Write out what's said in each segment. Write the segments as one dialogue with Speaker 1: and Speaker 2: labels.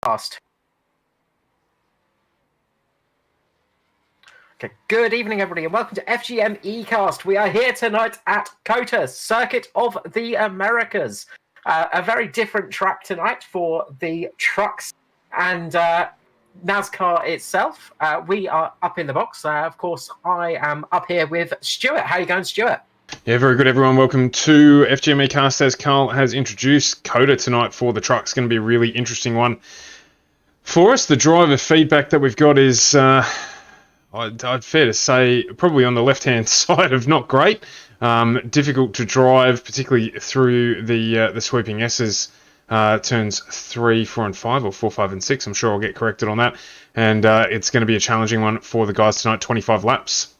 Speaker 1: Cast. Okay, good evening, everybody, and welcome to FGM eCast. We are here tonight at COTA, Circuit of the Americas. A very different track tonight for the trucks and NASCAR itself. We are up in the box. Of course, I am up here with Stuart. How are you going, Stuart?
Speaker 2: Yeah, very good, everyone. Welcome to FGM eCast. As Carl has introduced, COTA tonight for the trucks going to be a really interesting one for us. The driver feedback that we've got is, I'd fair to say, probably on the left-hand side of not great. Difficult to drive, particularly through the sweeping S's, turns 3, 4, and 5, or 4, 5, and 6. I'm sure I'll get corrected on that. And it's going to be a challenging one for the guys tonight, 25 laps.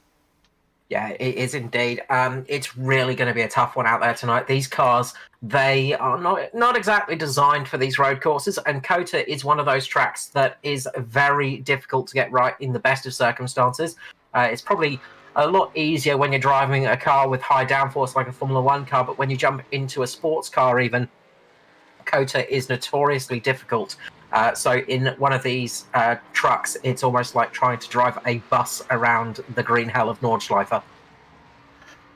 Speaker 1: Yeah, it is indeed. It's really going to be a tough one out there tonight. These cars, they are not exactly designed for these road courses, and COTA is one of those tracks that is very difficult to get right in the best of circumstances. It's probably a lot easier when you're driving a car with high downforce like a Formula One car, but when you jump into a sports car even, COTA is notoriously difficult. So in one of these trucks, it's almost like trying to drive a bus around the green hell of Nordschleife.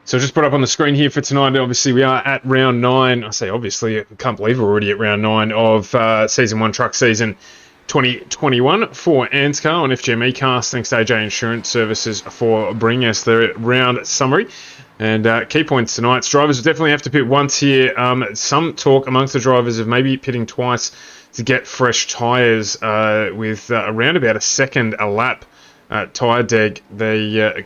Speaker 2: So just put up on the screen here for tonight, obviously we are at round 9. I say obviously, I can't believe we're already at round 9 of Season 1 Truck Season 2021 for ANZCAR on FGM eCast. Thanks to AJ Insurance Services for bringing us the round summary. And key points tonight, drivers will definitely have to pit once here. Some talk amongst the drivers of maybe pitting twice to get fresh tyres with around about a second a lap tyre deg.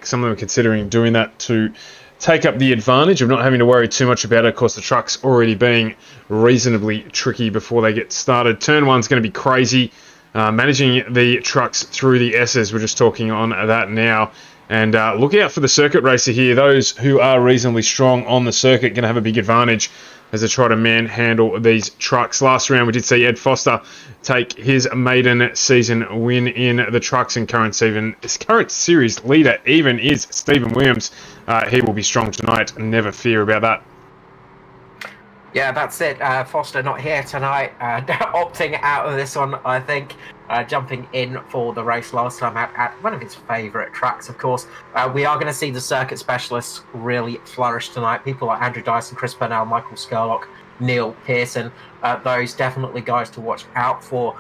Speaker 2: Some of them are considering doing that to take up the advantage of not having to worry too much about it. Of course, the truck's already being reasonably tricky before they get started. Turn 1's going to be crazy. Managing the trucks through the S's, we're just talking on that now. And look out for the circuit racer here. Those who are reasonably strong on the circuit going to have a big advantage as they try to manhandle these trucks. Last round, we did see Ed Foster take his maiden season win in the trucks, and current series leader even is Stephen Williams. He will be strong tonight, never fear about that.
Speaker 1: Yeah, that's it. Foster not here tonight, opting out of this one, I think. Jumping in for the race last time at one of his favourite tracks, of course. We are going to see the circuit specialists really flourish tonight. People like Andrew Dyson, Chris Burnell, Michael Skurlock, Neil Pearson. Those definitely guys to watch out for.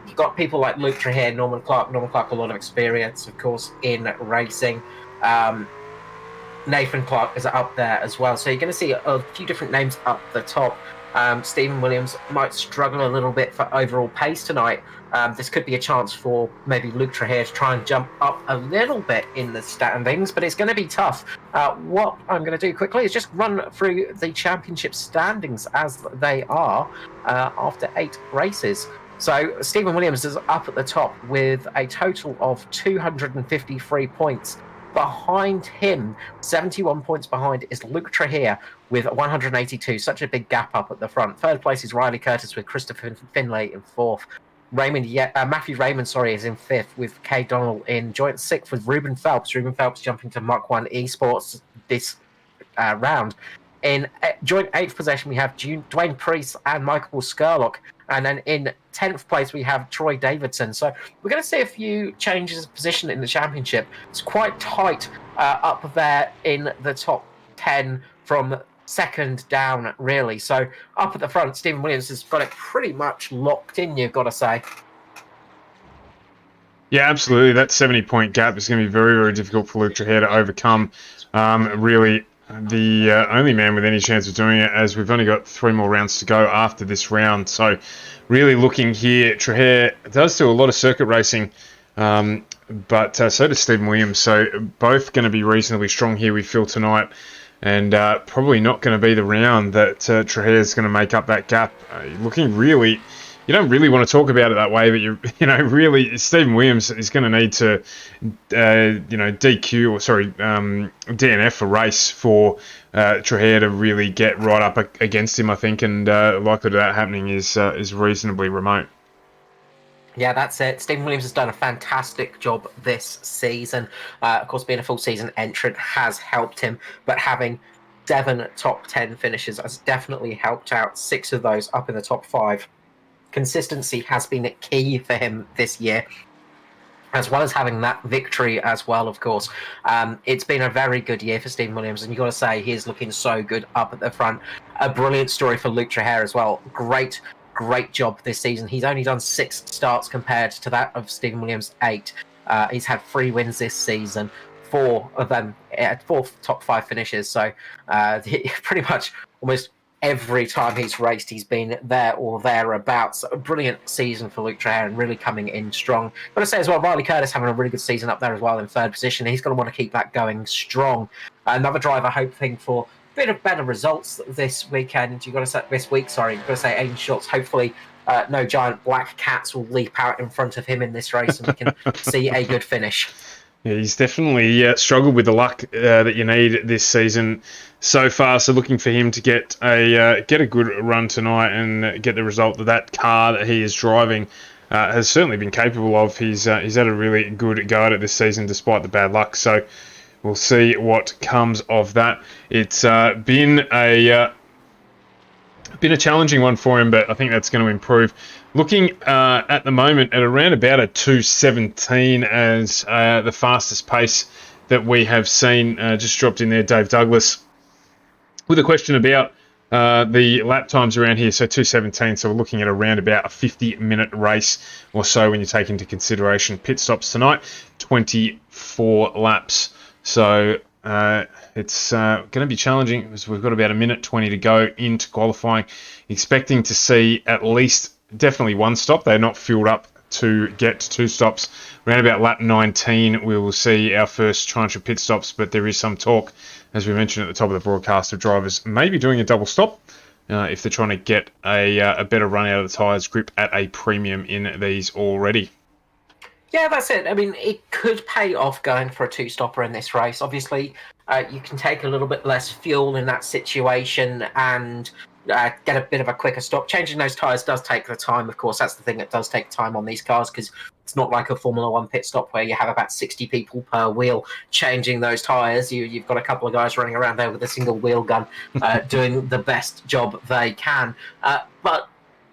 Speaker 1: You've got people like Luke Traherne, Norman Clark, a lot of experience, of course, in racing. Nathan Clark is up there as well. So you're going to see a few different names up the top. Stephen Williams might struggle a little bit for overall pace tonight. This could be a chance for maybe Luke Traherne to try and jump up a little bit in the standings, but it's going to be tough. What I'm going to do quickly is just run through the championship standings as they are after 8 races. So Stephen Williams is up at the top with a total of 253 points. Behind him, 71 points behind, is Luke Traherne with 182. Such a big gap up at the front. Third place is Riley Curtis with Christopher Finlay in 4th. Matthew Raymond, is in 5th with Kay Donnell in joint 6th with Ruben Phelps. Ruben Phelps jumping to Mark 1 Esports this round. In joint 8th position, we have Dwayne Priest and Michael Skurlock. And then in 10th place, we have Troy Davidson. So we're going to see a few changes of position in the championship. It's quite tight up there in the top 10 from second down, really. So up at the front, Stephen Williams has got it pretty much locked in, you've got to say.
Speaker 2: Yeah, absolutely. That 70-point gap is going to be very, very difficult for Luke Traherne to overcome. Really, the only man with any chance of doing it, as we've only got 3 more rounds to go after this round. So really looking here, Traherne does do a lot of circuit racing, but so does Stephen Williams. So both going to be reasonably strong here, we feel, tonight. And probably not going to be the round that Traherne is going to make up that gap. Looking really, you don't really want to talk about it that way, but really, Stephen Williams is going to need to, DNF a race for Traherne to really get right up against him, I think, and likelihood of that happening is reasonably remote.
Speaker 1: Yeah, that's it. Stephen Williams has done a fantastic job this season. Of course, being a full season entrant has helped him, but having 7 top 10 finishes has definitely helped out. 6 of those up in the top 5. consistency has been key for him this year, as well as having that victory as well, of course. It's been a very good year for Stephen Williams, and you've got to say he is looking so good up at the front. A brilliant story for Luke Traherne as well. Great job this season. He's only done 6 starts compared to that of Stephen Williams' 8. He's had 3 wins this season, 4 of them, 4 top 5 finishes. So pretty much almost every time he's raced, he's been there or thereabouts. A brilliant season for Luke Traherne, really coming in strong. Got to say as well, Riley Curtis having a really good season up there as well in 3rd position. He's going to want to keep that going strong. Another driver hoping for a bit of better results this weekend. You've got to say Aiden Schultz. Hopefully, no giant black cats will leap out in front of him in this race, and we can see a good finish.
Speaker 2: Yeah, he's definitely struggled with the luck that you need this season so far. So looking for him to get a good run tonight and get the result that car that he is driving has certainly been capable of. He's had a really good go at it this season despite the bad luck. So we'll see what comes of that. It's been a challenging one for him, but I think that's going to improve. Looking at the moment at around about a 2:17 as the fastest pace that we have seen. Just dropped in there, Dave Douglas, with a question about the lap times around here. So 2:17, so we're looking at around about a 50-minute race or so when you take into consideration pit stops tonight. 24 laps. So it's going to be challenging because we've got about a minute 20 to go into qualifying. Expecting to see at least definitely 1 stop. They're not fueled up to get 2 stops. Around about lap 19, we will see our first tranche of pit stops, but there is some talk, as we mentioned at the top of the broadcast, of drivers maybe doing a double stop if they're trying to get a better run out of the tyres, grip at a premium in these already.
Speaker 1: Yeah, that's it. I mean, it could pay off going for a 2-stopper in this race. Obviously, you can take a little bit less fuel in that situation and get a bit of a quicker stop. Changing those tyres does take the time, of course. That's the thing that does take time on these cars, because it's not like a Formula 1 pit stop where you have about 60 people per wheel changing those tyres. You've got a couple of guys running around there with a single wheel gun doing the best job they can. But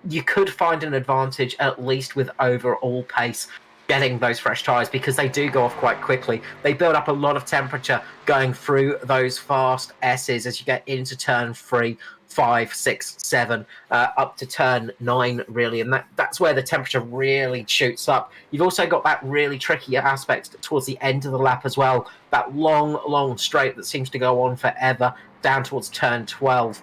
Speaker 1: you could find an advantage, at least with overall pace, getting those fresh tyres, because they do go off quite quickly. They build up a lot of temperature going through those fast S's as you get into turn 3, 5, 6, 7, up to turn 9, really. And that's where the temperature really shoots up. You've also got that really tricky aspect towards the end of the lap as well. That long straight that seems to go on forever down towards turn 12,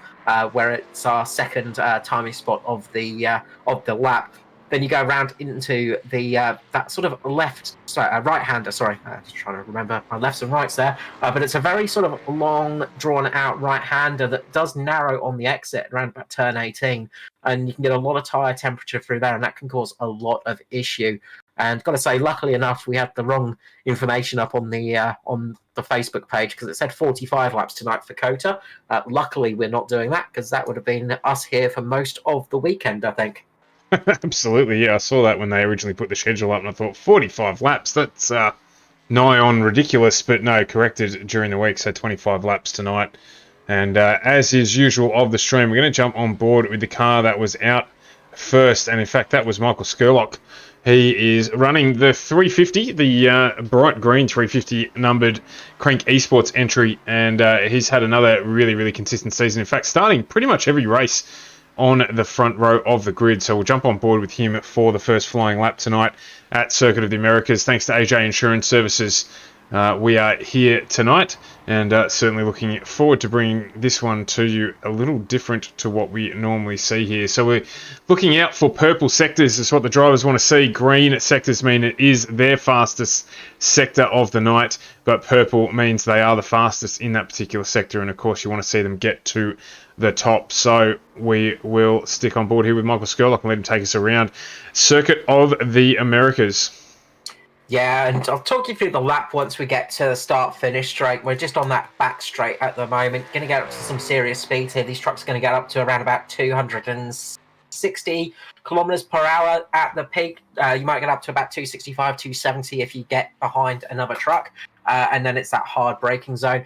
Speaker 1: where it's our second timing spot of the lap. Then you go around into the that sort of right-hander. Sorry, just trying to remember my lefts and rights there. But it's a very sort of long, drawn-out right-hander that does narrow on the exit around about turn 18, and you can get a lot of tyre temperature through there, and that can cause a lot of issue. And got to say, luckily enough, we had the wrong information up on the Facebook page, because it said 45 laps tonight for Kota. Luckily, we're not doing that, because that would have been us here for most of the weekend, I think.
Speaker 2: Absolutely, yeah. I saw that when they originally put the schedule up, and I thought 45 laps, that's nigh on ridiculous, but no, corrected during the week, so 25 laps tonight. And as is usual of the stream, we're going to jump on board with the car that was out first, and in fact, that was Michael Skurlock. He is running the 350, the bright green 350 numbered Crank Esports entry, and he's had another really consistent season. In fact, starting pretty much every race on the front row of the grid. So we'll jump on board with him for the first flying lap tonight at Circuit of the Americas. Thanks to AJ Insurance Services, we are here tonight, and certainly looking forward to bringing this one to you a little different to what we normally see here. So we're looking out for purple sectors is what the drivers want to see. Green sectors mean it is their fastest sector of the night, but purple means they are the fastest in that particular sector, and of course you want to see them get to the top. So we will stick on board here with Michael Skurlock and let him take us around Circuit of the Americas.
Speaker 1: Yeah, and I'll talk you through the lap once we get to the start-finish straight. We're just on that back straight at the moment. Going to get up to some serious speed here. These trucks are going to get up to around about 260 kilometers per hour at the peak. You might get up to about 265, 270 if you get behind another truck. and then it's that hard braking zone.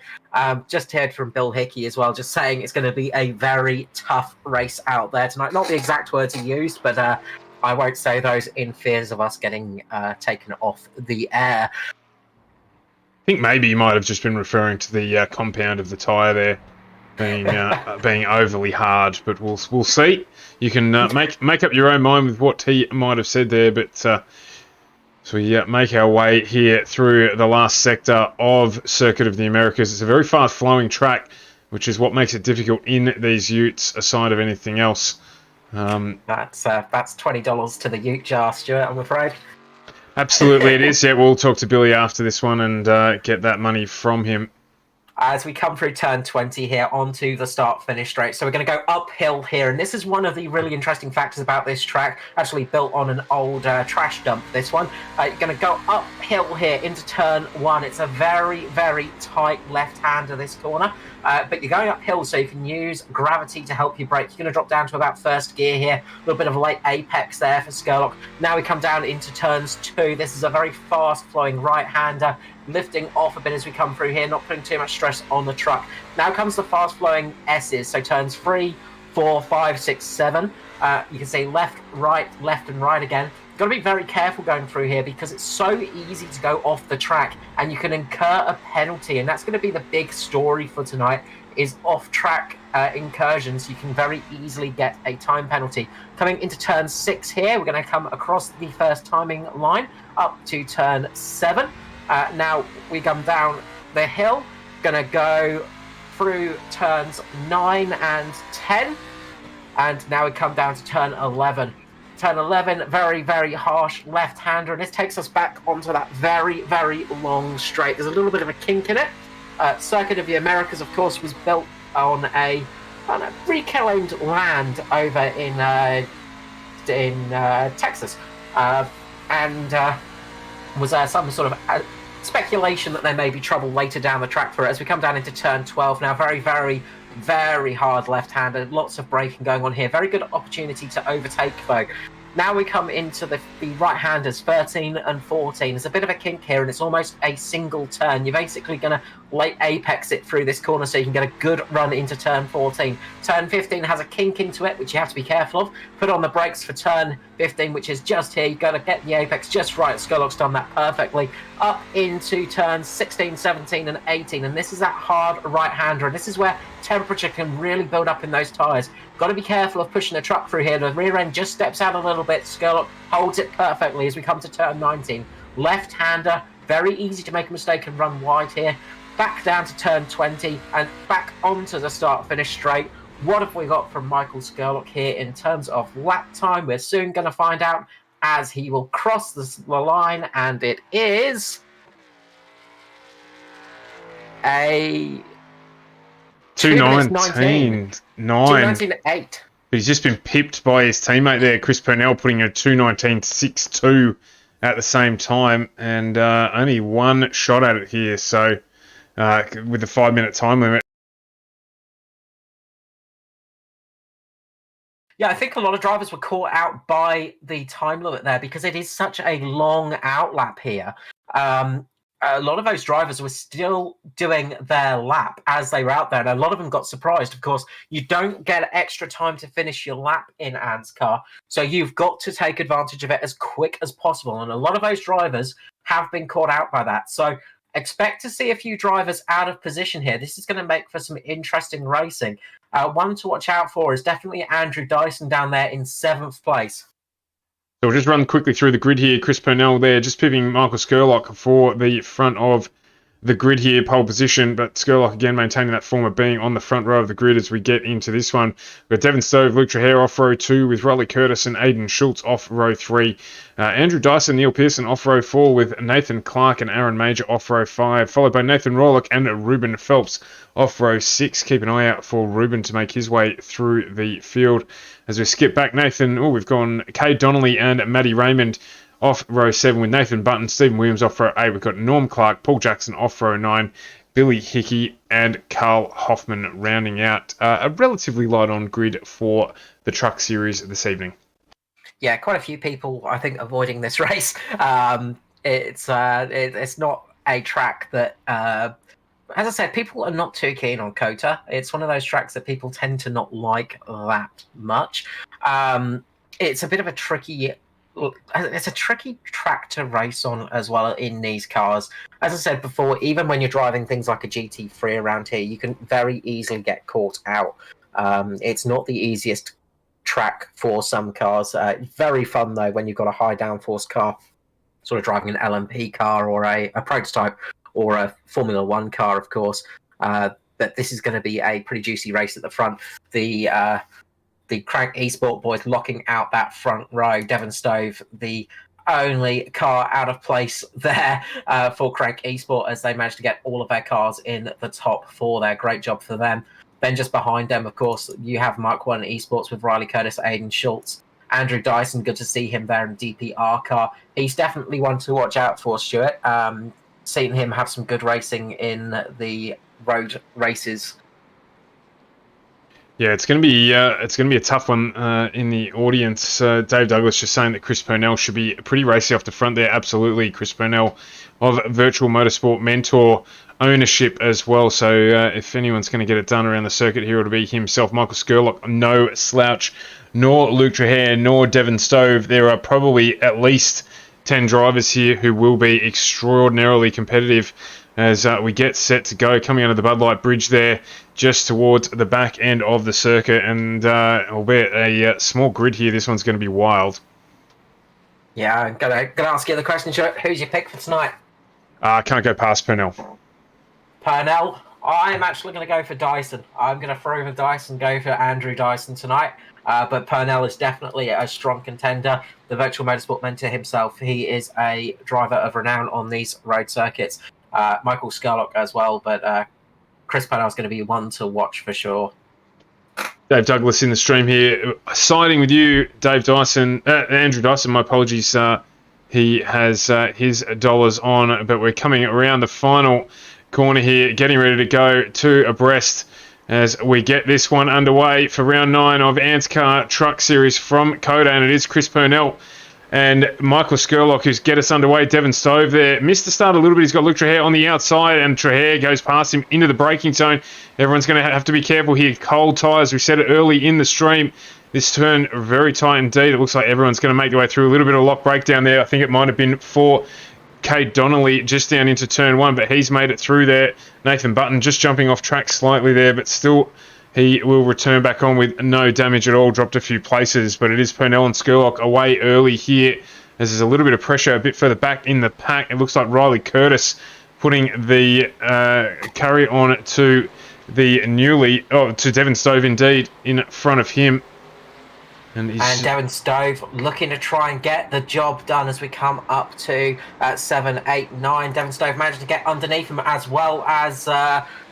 Speaker 1: Just heard from Bill Hickey as well, just saying it's going to be a very tough race out there tonight. Not the exact words he used, but I won't say those in fears of us getting taken off the air.
Speaker 2: I think maybe you might have just been referring to the compound of the tyre there being overly hard, but we'll see. You can make up your own mind with what he might have said there, but so we make our way here through the last sector of Circuit of the Americas. It's a very fast-flowing track, which is what makes it difficult in these utes, aside of anything else.
Speaker 1: That's $20 to the ute jar, Stuart, I'm afraid.
Speaker 2: Absolutely it is. Yeah, we'll talk to Billy after this one and get that money from him.
Speaker 1: As we come through turn 20 here onto the start-finish straight. So we're going to go uphill here, and this is one of the really interesting factors about this track, actually built on an old trash dump, this one. You're going to go uphill here into turn 1. It's a very, very tight left-hander, this corner, but you're going uphill, so you can use gravity to help you brake. You're going to drop down to about first gear here, a little bit of a late apex there for Skurlock. Now we come down into turns 2. This is a very fast-flowing right-hander, lifting off a bit as we come through here, not putting too much stress on the truck. Now comes the fast-flowing S's, so turns 3, 4, 5, 6, 7. You can see left, and right again. You've got to be very careful going through here because it's so easy to go off the track and you can incur a penalty, and that's going to be the big story for tonight, is off-track incursions. You can very easily get a time penalty. Coming into turn 6 here, we're going to come across the first timing line up to turn 7. Now we come down the hill, gonna go through turns 9 and 10, and now we come down to turn 11. Turn 11, very, very harsh left-hander, and this takes us back onto that very, very long straight. There's a little bit of a kink in it. Circuit of the Americas, of course, was built on a reclaimed land over in Texas, and was some sort of speculation that there may be trouble later down the track for it. As we come down into turn 12 now, very, very, very hard left-hander, lots of braking going on here. Very good opportunity to overtake, though. Now we come into the right-handers, 13 and 14. There's a bit of a kink here, and it's almost a single turn. You're basically going to late apex it through this corner so you can get a good run into turn 14. Turn 15 has a kink into it, which you have to be careful of. Put on the brakes for turn 15, which is just here. You've got to get the apex just right. Skurlock's done that perfectly. Up into turns 16, 17, and 18, and this is that hard right-hander, and this is where temperature can really build up in those tyres. Got to be careful of pushing the truck through here. The rear end just steps out a little bit. Skurlock holds it perfectly as we come to turn 19. Left-hander, very easy to make a mistake and run wide here. Back down to turn 20 and back onto the start-finish straight. What have we got from Michael Skurlock here in terms of lap time? We're soon going to find out as he will cross the line, and it is a
Speaker 2: 2:19.9.
Speaker 1: 2:19.8.
Speaker 2: But he's just been pipped by his teammate there, Chris Purnell, putting a 2:19.62 at the same time, and only one shot at it here. So with the 5-minute time limit.
Speaker 1: Yeah, I think a lot of drivers were caught out by the time limit there because it is such a long outlap here. A lot of those drivers were still doing their lap as they were out there, and a lot of them got surprised. Of course, you don't get extra time to finish your lap in ANZCAR, so you've got to take advantage of it as quick as possible, and a lot of those drivers have been caught out by that. So expect to see a few drivers out of position here. This is going to make for some interesting racing. One to watch out for is definitely Andrew Dyson down there in 7th place.
Speaker 2: So we'll just run quickly through the grid here. Chris Purnell there, just pivoting Michael Skurlock for the front of the grid here, pole position, but Skurlock again maintaining that form of being on the front row of the grid as we get into this one. We've got Devon Stove, Luke Trahare off row 2 with Riley Curtis and Aiden Schultz off row 3. Andrew Dyson, Neil Pearson off row 4 with Nathan Clark and Aaron Major off row 5, followed by Nathan Rawlock and Ruben Phelps off row 6. Keep an eye out for Ruben to make his way through the field. As we skip back, we've gone Kay Donnelly and Matty Raymond off row 7 with Nathan Button, Stephen Williams off row 8. We've got Norm Clark, Paul Jackson off row 9, Billy Hickey and Carl Hoffman rounding out a relatively light on grid for the truck series this evening.
Speaker 1: Yeah, quite a few people, I think, avoiding this race. It's not a track that, as I said, people are not too keen on Kota. It's one of those tracks that people tend to not like that much. It's a bit of a tricky. It's a tricky track to race on as well in these cars. As I said before, even when you're driving things like a GT3 around here, you can very easily get caught out. It's not the easiest track for some cars. Very fun though when you've got a high downforce car, sort of driving an LMP car or a prototype or a Formula One car, of course. But this is going to be a pretty juicy race at the front. The Crank Esport boys locking out that front row. Devon Stove, the only car out of place there for Crank Esport, as they managed to get all of their cars in the top four there. Great job for them. Then just behind them, of course, you have Mark 1 Esports with Riley Curtis, Aidan Schultz. Andrew Dyson, good to see him there in DPR car. He's definitely one to watch out for, Stuart. Seen him have some good racing in the road races.
Speaker 2: Yeah, it's going to be a tough one in the audience. Dave Douglas just saying that Chris Purnell should be pretty racy off the front there. Absolutely, Chris Purnell of Virtual Motorsport Mentor ownership as well. So if anyone's going to get it done around the circuit here, it'll be himself. Michael Skurlock, no slouch, nor Luke Trahere, nor Devon Stove. There are probably at least 10 drivers here who will be extraordinarily competitive as we get set to go, coming under the Bud Light Bridge there, just towards the back end of the circuit, and albeit a small grid here, this one's going to be wild.
Speaker 1: Yeah, I'm gonna ask you the question, Stuart. Who's your pick for tonight?
Speaker 2: Can't go past Purnell.
Speaker 1: Purnell. I'm actually going to go for Dyson. I'm going to throw the dice and go for Andrew Dyson tonight. But Purnell is definitely a strong contender. The Virtual Motorsport Mentor himself, he is a driver of renown on these road circuits. Michael Skurlock as well, but Chris Purnell is going to be one to watch for sure.
Speaker 2: Dave Douglas in the stream here, siding with you, Dave Dyson, Andrew Dyson. My apologies. He has his dollars on, but we're coming around the final corner here, getting ready to go two abreast as we get this one underway for round 9 of ANZCAR Truck Series from Coda, and it is Chris Purnell and Michael Skurlock who's get us underway. Devon Stove there missed the start a little bit. He's got Luke Trahere on the outside, and Trahere goes past him into the braking zone. Everyone's going to have to be careful here. Cold tyres, we said it early in the stream. This turn very tight indeed. It looks like everyone's going to make their way through. A little bit of lock breakdown there. I think it might have been for Cade Donnelly just down into turn 1, but he's made it through there. Nathan Button just jumping off track slightly there, but still he will return back on with no damage at all. Dropped a few places, but it is Purnell and Skurlock away early here as there's a little bit of pressure a bit further back in the pack. It looks like Riley Curtis putting the carry on to to Devon Stove indeed in front of him. And
Speaker 1: Devon Stove looking to try and get the job done as we come up to 7, 8, 9. Devon Stove managed to get underneath him, as well as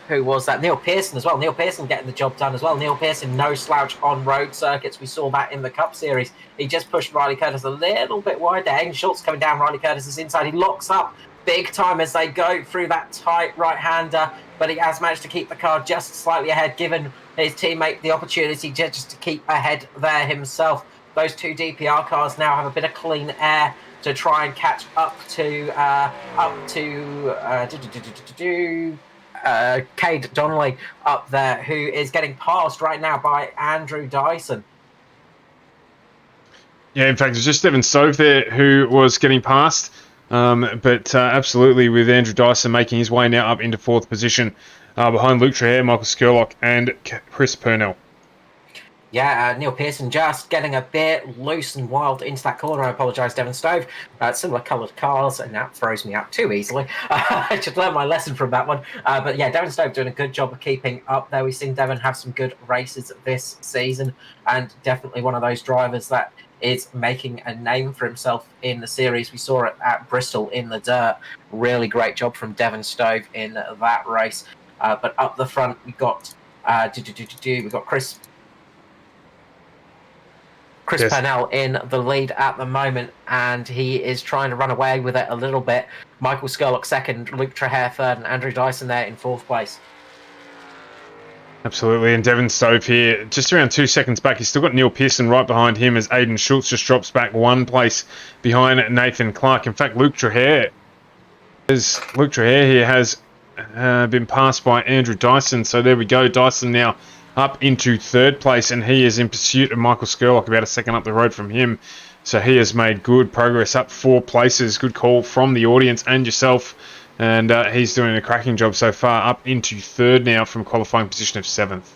Speaker 1: who was that? Neil Pearson as well. Neil Pearson getting the job done as well. Neil Pearson, no slouch on road circuits. We saw that in the Cup Series. He just pushed Riley Curtis a little bit wide there. Aidan Schultz coming down Riley Curtis's inside. He locks up big time as they go through that tight right-hander, but he has managed to keep the car just slightly ahead, given his teammate the opportunity just to keep ahead there himself. Those two DPR cars now have a bit of clean air to try and catch up to Cade Donnelly up there, who is getting passed right now by Andrew Dyson.
Speaker 2: Yeah, in fact, it's just Devon Stove there who was getting passed. But absolutely, with Andrew Dyson making his way now up into 4th position behind Luke Trahere, Michael Skurlock and Chris Purnell.
Speaker 1: Yeah, Neil Pearson just getting a bit loose and wild into that corner. I apologise, Devon Stove. Similar coloured cars, and that throws me out too easily. I should learn my lesson from that one. But yeah, Devon Stove doing a good job of keeping up there. We've seen Devon have some good races this season, and definitely one of those drivers that is making a name for himself in the series. We saw it at Bristol in the dirt. Really great job from Devon Stove in that race. But up the front, we got Chris
Speaker 2: Yes.
Speaker 1: Purnell in the lead at the moment, and he is trying to run away with it a little bit. Michael Skurlock 2nd, Luke Trahere 3rd, and Andrew Dyson there in 4th place.
Speaker 2: Absolutely, and Devon Stove here, just around 2 seconds back. He's still got Neil Pearson right behind him as Aidan Schultz just drops back 1 place behind Nathan Clark. In fact, Luke Trahere As Luke Trahere here has been passed by Andrew Dyson. So there we go. Dyson now up into third place, and he is in pursuit of Michael Skurlock, about a second up the road from him. So he has made good progress up 4 places. Good call from the audience and yourself. And he's doing a cracking job so far, up into third now from qualifying position of 7th.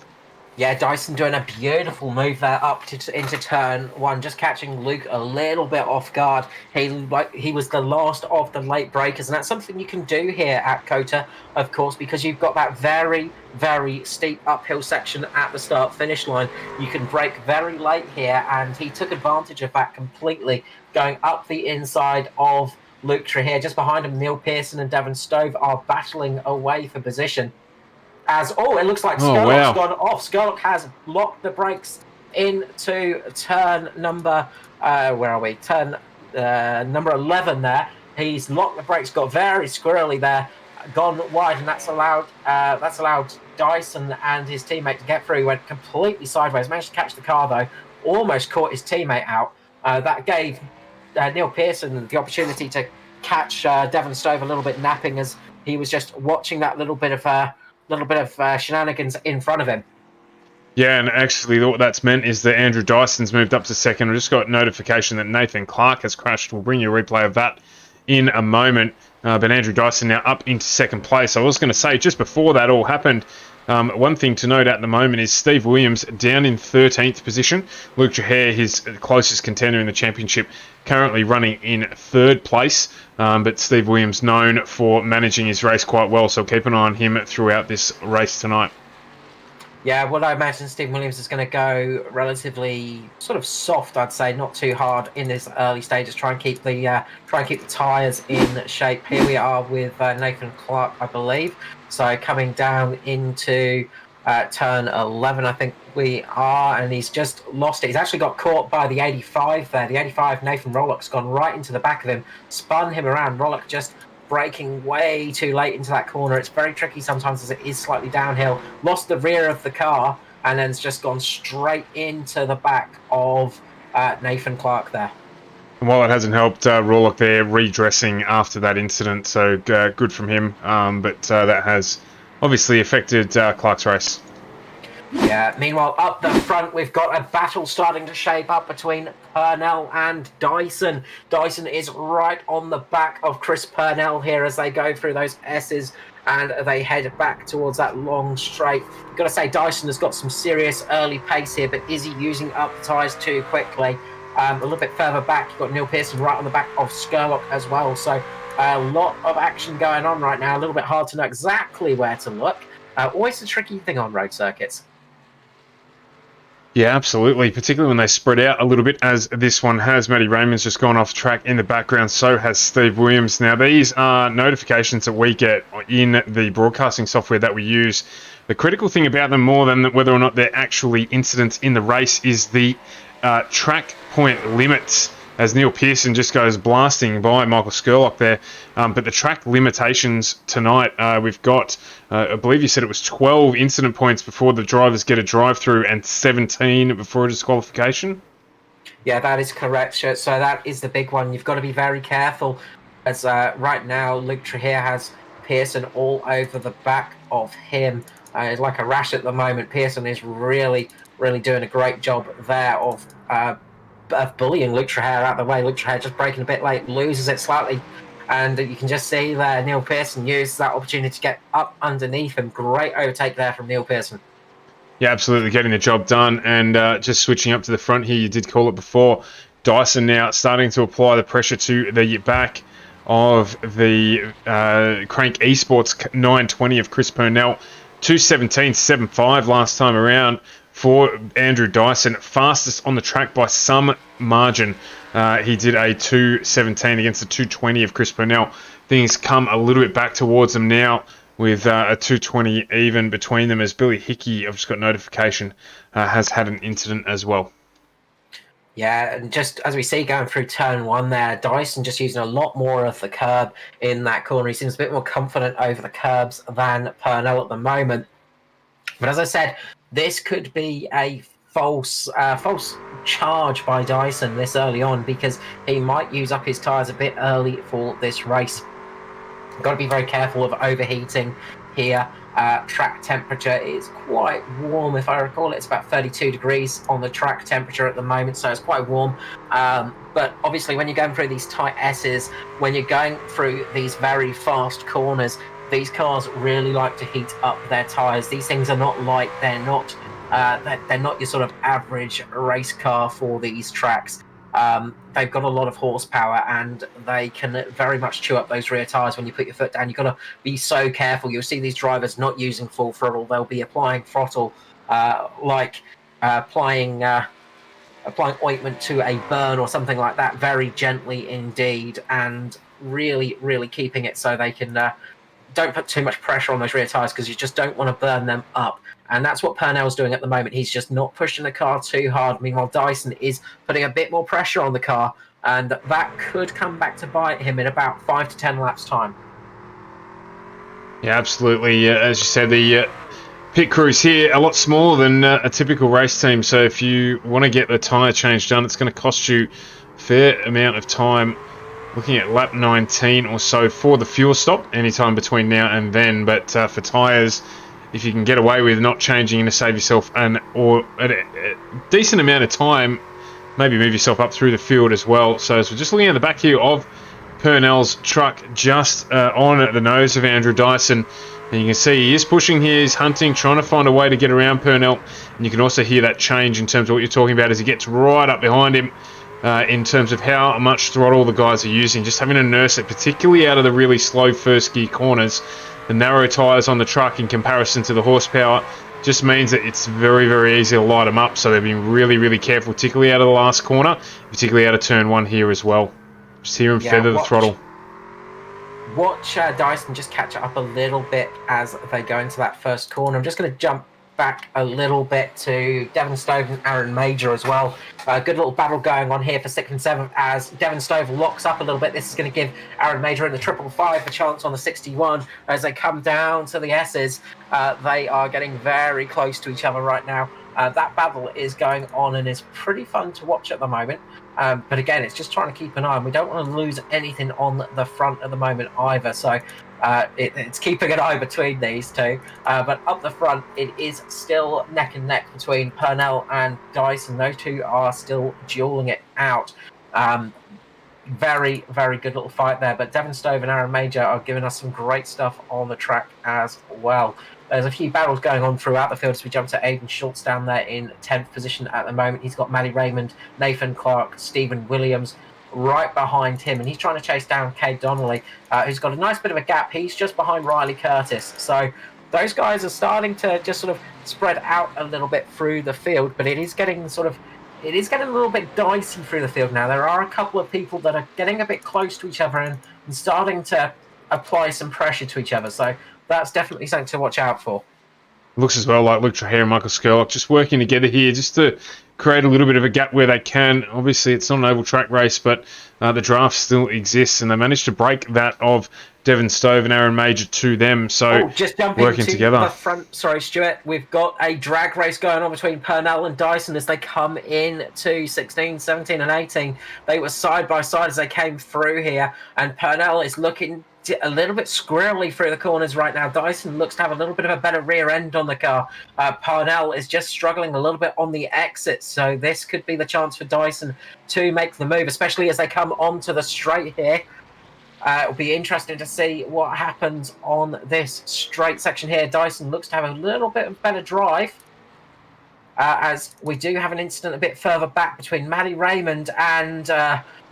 Speaker 1: Yeah, Dyson doing a beautiful move there up into turn 1, just catching Luke a little bit off guard. He was the last of the late breakers, and that's something you can do here at COTA, of course, because you've got that very, very steep uphill section at the start-finish line. You can brake very late here, and he took advantage of that completely, going up the inside of Luke Trahere. Just behind him, Neil Pearson and Devon Stove are battling away for position. It looks like Skurlock's gone off. Skurlock has locked the brakes into turn number, where are we? Turn number 11 there. He's locked the brakes, got very squirrely there, gone wide, and that's allowed Dyson and his teammate to get through. He went completely sideways, managed to catch the car though, almost caught his teammate out. That gave Neil Pearson the opportunity to catch Devon Stove a little bit napping, as he was just watching that little bit of shenanigans in front of him.
Speaker 2: Yeah, and actually what that's meant is that Andrew Dyson's moved up to second. We just got notification that Nathan Clark has crashed. We'll bring you a replay of that in a moment. But Andrew Dyson now up into second place. I was going to say, just before that all happened, one thing to note at the moment is Steve Williams down in 13th position. Luke Trahere, his closest contender in the championship, currently running in 3rd place. But Steve Williams known for managing his race quite well, so keep an eye on him throughout this race tonight.
Speaker 1: Yeah, well, I imagine Steve Williams is going to go relatively sort of soft, I'd say, not too hard in this early stages. Try and keep the tyres in shape. Here we are with Nathan Clark, I believe. So coming down into turn 11, I think we are, and he's just lost it. He's actually got caught by the 85 there. The 85, Nathan Rollock's gone right into the back of him, spun him around. Rollock just braking way too late into that corner. It's very tricky sometimes as it is slightly downhill. Lost the rear of the car, and then's just gone straight into the back of Nathan Clark there.
Speaker 2: And while it hasn't helped, Rollock there redressing after that incident, so good from him. But that has obviously affected Clark's race.
Speaker 1: Yeah, meanwhile, up the front, we've got a battle starting to shape up between Purnell and Dyson. Dyson is right on the back of Chris Purnell here as they go through those S's and they head back towards that long straight. I've got to say, Dyson has got some serious early pace here, but is he using up the tyres too quickly? A little bit further back, you've got Neil Pearson right on the back of Skurlock as well. So a lot of action going on right now. A little bit hard to know exactly where to look. Always a tricky thing on road circuits.
Speaker 2: Yeah, absolutely, particularly when they spread out a little bit, as this one has. Matty Raymond's just gone off track in the background, so has Steve Williams. Now, these are notifications that we get in the broadcasting software that we use. The critical thing about them, more than whether or not they're actually incidents in the race, is the track point limits, as Neil Pearson just goes blasting by Michael Skurlock there. But the track limitations tonight, we've got, I believe you said it was 12 incident points before the drivers get a drive-through and 17 before a disqualification.
Speaker 1: Yeah, that is correct. So that is the big one. You've got to be very careful, as right now Luke Trahere has Pearson all over the back of him. It's like a rash at the moment. Pearson is really, really doing a great job there of bullying Luke Trahere out of the way. Luke Trahere just braking a bit late, loses it slightly, and you can just see there Neil Pearson used that opportunity to get up underneath him. Great overtake there from Neil Pearson.
Speaker 2: Yeah, absolutely, getting the job done. And just switching up to the front here, you did call it before, Dyson now starting to apply the pressure to the back of the Crank Esports 920 of Chris Purnell. 2:17.75 last time around for Andrew Dyson, fastest on the track by some margin. He did a 2:17 against the 2:20 of Chris Purnell. Things come a little bit back towards them now with a 2:20 even between them, as Billy Hickey, I've just got notification, has had an incident as well.
Speaker 1: Yeah, and just as we see going through turn 1 there, Dyson just using a lot more of the curb in that corner. He seems a bit more confident over the curbs than Purnell at the moment. But as I said, this could be a false charge by Dyson this early on, because he might use up his tyres a bit early for this race. Got to be very careful of overheating here. Track temperature is quite warm, if I recall. It's about 32 degrees on the track temperature at the moment, so it's quite warm. But obviously, when you're going through these tight S's, when you're going through these very fast corners, these cars really like to heat up their tyres. These things are not light. They're not your sort of average race car for these tracks. They've got a lot of horsepower, and they can very much chew up those rear tyres when you put your foot down. You've got to be so careful. You'll see these drivers not using full throttle. They'll be applying throttle like applying ointment to a burn or something like that, very gently indeed, and really, really keeping it so they can don't put too much pressure on those rear tyres, because you just don't want to burn them up. And that's what Purnell's doing at the moment. He's just not pushing the car too hard. Meanwhile, Dyson is putting a bit more pressure on the car, and that could come back to bite him in about 5 to 10 laps' time.
Speaker 2: Yeah, absolutely. As you said, the pit crews here a lot smaller than a typical race team. So if you want to get the tyre change done, it's going to cost you a fair amount of time. Looking at lap 19 or so for the fuel stop, anytime between now and then. But for tyres, if you can get away with not changing to save yourself a decent amount of time, maybe move yourself up through the field as well. So as we're just looking at the back here of Purnell's truck, just on the nose of Andrew Dyson, and you can see he is pushing here, he's hunting, trying to find a way to get around Purnell. And you can also hear that change in terms of what you're talking about as he gets right up behind him. In terms of how much throttle the guys are using, just having to nurse it, particularly out of the really slow first gear corners. The narrow tyres on the truck in comparison to the horsepower just means that it's very, very easy to light them up. So they've been really, really careful, particularly out of the last corner, particularly out of turn 1 here as well. Just hear him feather the throttle.
Speaker 1: Watch Dyson just catch up a little bit as they go into that first corner. I'm just going to jump back a little bit to Devon Stove and Aaron Major as well. Good little battle going on here for 6th and 7th as Devon Stove locks up a little bit. This is going to give Aaron Major in the 555 a chance on the 61 as they come down to the S's. They are getting very close to each other right now. That battle is going on and is pretty fun to watch at the moment. But again, it's just trying to keep an eye on. We don't want to lose anything on the front at the moment either. So it's keeping an eye between these two. But up the front, it is still neck and neck between Purnell and Dyson. Those two are still dueling it out. Very, very good little fight there. But Devon Stove and Aaron Major are giving us some great stuff on the track as well. There's a few battles going on throughout the field as we jump to Aiden Schultz down there in 10th position at the moment. He's got Matty Raymond, Nathan Clark, Stephen Williams right behind him, and he's trying to chase down Cade Donnelly, who's got a nice bit of a gap. He's just behind Riley Curtis. So those guys are starting to just sort of spread out a little bit through the field, but it is getting a little bit dicey through the field now. There are a couple of people that are getting a bit close to each other and starting to apply some pressure to each other. So that's definitely something to watch out for.
Speaker 2: Looks as well like Luke Trahere and Michael Skurlock just working together here just to create a little bit of a gap where they can. Obviously, it's not an oval track race, but the draft still exists, and they managed to break that of Devon Stove and Aaron Major to them. So
Speaker 1: just jumping
Speaker 2: working
Speaker 1: to
Speaker 2: together.
Speaker 1: The front. Sorry, Stuart. We've got a drag race going on between Purnell and Dyson as they come in to 16, 17, and 18. They were side by side as they came through here, and Purnell is looking a little bit squirrely through the corners right now. Dyson looks to have a little bit of a better rear end on the car. Purnell is just struggling a little bit on the exits, so this could be the chance for Dyson to make the move, especially as they come onto the straight here. It'll be interesting to see what happens on this straight section here. Dyson looks to have a little bit of better drive, as we do have an incident a bit further back between Matty Raymond and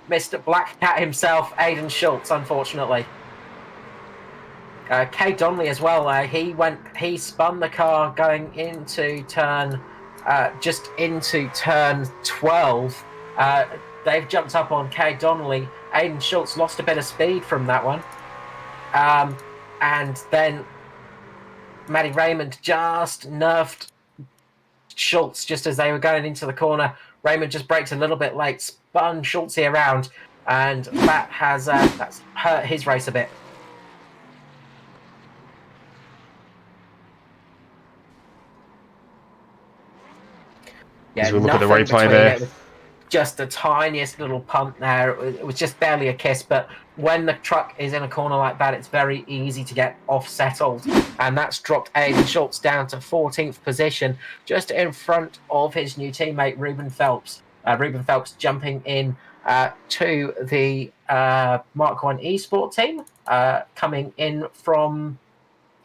Speaker 1: Mr. Black Cat himself, Aiden Schultz, unfortunately. Cade Donnelly as well. He spun the car going into turn, just into turn 12. They've jumped up on Cade Donnelly. Aiden Schultz lost a bit of speed from that one. And then Matty Raymond just nerfed Schultz just as they were going into the corner. Raymond just braked a little bit late, spun Schultz around, and that has that's hurt his race a bit.
Speaker 2: As we look at the replay there.
Speaker 1: just the tiniest little punt there. It was just barely a kiss, but when the truck is in a corner like that, it's very easy to get off settled. And that's dropped Aiden Schultz down to 14th position, just in front of his new teammate, Ruben Phelps. Ruben Phelps jumping in to the Mark 1 eSport team, coming in from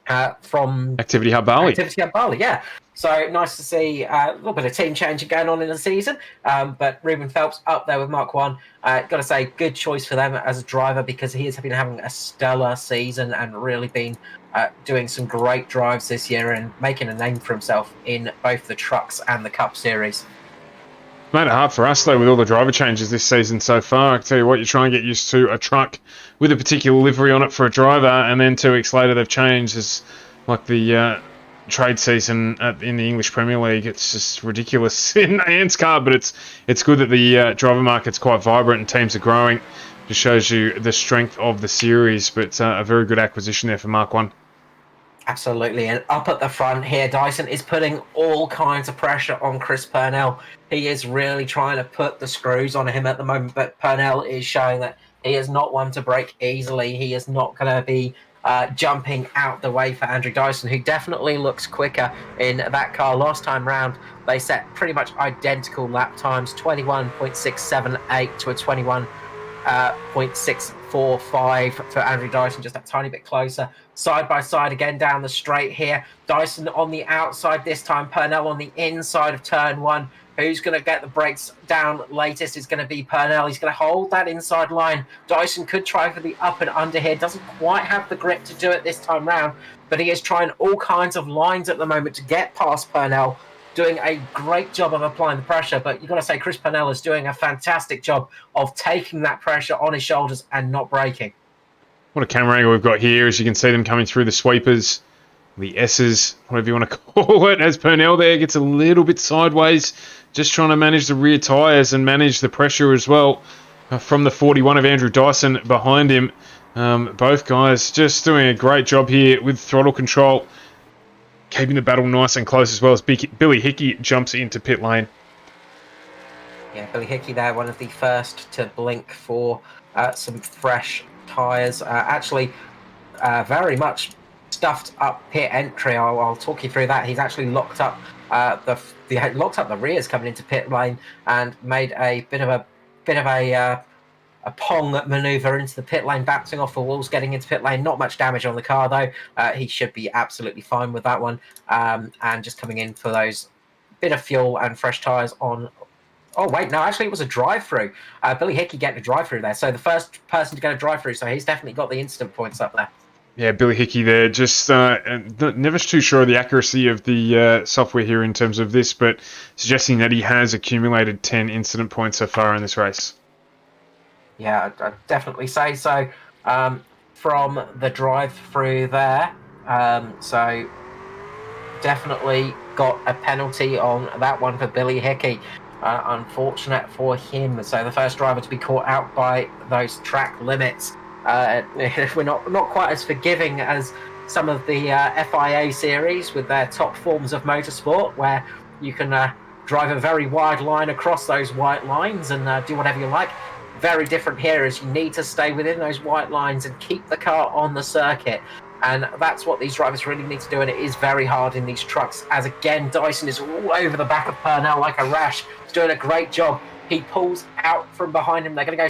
Speaker 2: Activity Hub Bali.
Speaker 1: Yeah. So nice to see a little bit of team changing going on in the season. But Ruben Phelps up there with Mark 1. Got to say, good choice for them as a driver, because he has been having a stellar season and really been doing some great drives this year and making a name for himself in both the trucks and the Cup Series.
Speaker 2: Made it hard for us, though, with all the driver changes this season so far. I tell you what, you try and get used to a truck with a particular livery on it for a driver, and then 2 weeks later they've changed. It's like the trade season in the English Premier League. It's just ridiculous in ANZCAR, but it's good that the driver market's quite vibrant and teams are growing. Just shows you the strength of the series, but a very good acquisition there for Mark 1.
Speaker 1: Absolutely, and up at the front here, Dyson is putting all kinds of pressure on Chris Purnell. He is really trying to put the screws on him at the moment, but Purnell is showing that he is not one to break easily. He is not going to be jumping out the way for Andrew Dyson, who definitely looks quicker in that car. Last time round, they set pretty much identical lap times, 21.678 to a 21.645 for Andrew Dyson, just a tiny bit closer. Side by side again down the straight here. Dyson on the outside this time, Purnell on the inside of turn 1. Who's going to get the brakes down latest is going to be Purnell. He's going to hold that inside line. Dyson could try for the up and under here. Doesn't quite have the grip to do it this time round, but he is trying all kinds of lines at the moment to get past Purnell. Doing a great job of applying the pressure, but you've got to say Chris Purnell is doing a fantastic job of taking that pressure on his shoulders and not braking.
Speaker 2: What a camera angle we've got here, as you can see them coming through the sweepers, the S's, whatever you want to call it, as Purnell there gets a little bit sideways, just trying to manage the rear tyres and manage the pressure as well from the 41 of Andrew Dyson behind him. Both guys just doing a great job here with throttle control, keeping the battle nice and close, as well as Billy Hickey jumps into pit lane.
Speaker 1: Yeah, Billy Hickey there, one of the first to blink for some fresh tyres. Actually, very much stuffed up pit entry. I'll talk you through that. He's actually locked up the rears coming into pit lane and made a bit of a pong manoeuvre into the pit lane, bouncing off the walls, getting into pit lane. Not much damage on the car though. He should be absolutely fine with that one. And just coming in for those bit of fuel and fresh tyres on. Oh, wait, no, actually it was a drive-through. Billy Hickey getting a drive-through there. So the first person to get a drive-through, so he's definitely got the instant points up there.
Speaker 2: Yeah, Billy Hickey there, just never too sure of the accuracy of the software here in terms of this, but suggesting that he has accumulated 10 incident points so far in this race.
Speaker 1: Yeah, I'd definitely say so. From the drive-through there, so definitely got a penalty on that one for Billy Hickey. Unfortunate for him. So the first driver to be caught out by those track limits. We're not quite as forgiving as some of the FIA series with their top forms of motorsport, where you can drive a very wide line across those white lines and do whatever you like. Very different here, as you need to stay within those white lines and keep the car on the circuit. And that's what these drivers really need to do, and it is very hard in these trucks, as again Dyson is all over the back of Purnell like a rash. He's doing a great job. He pulls out from behind him. They're going to go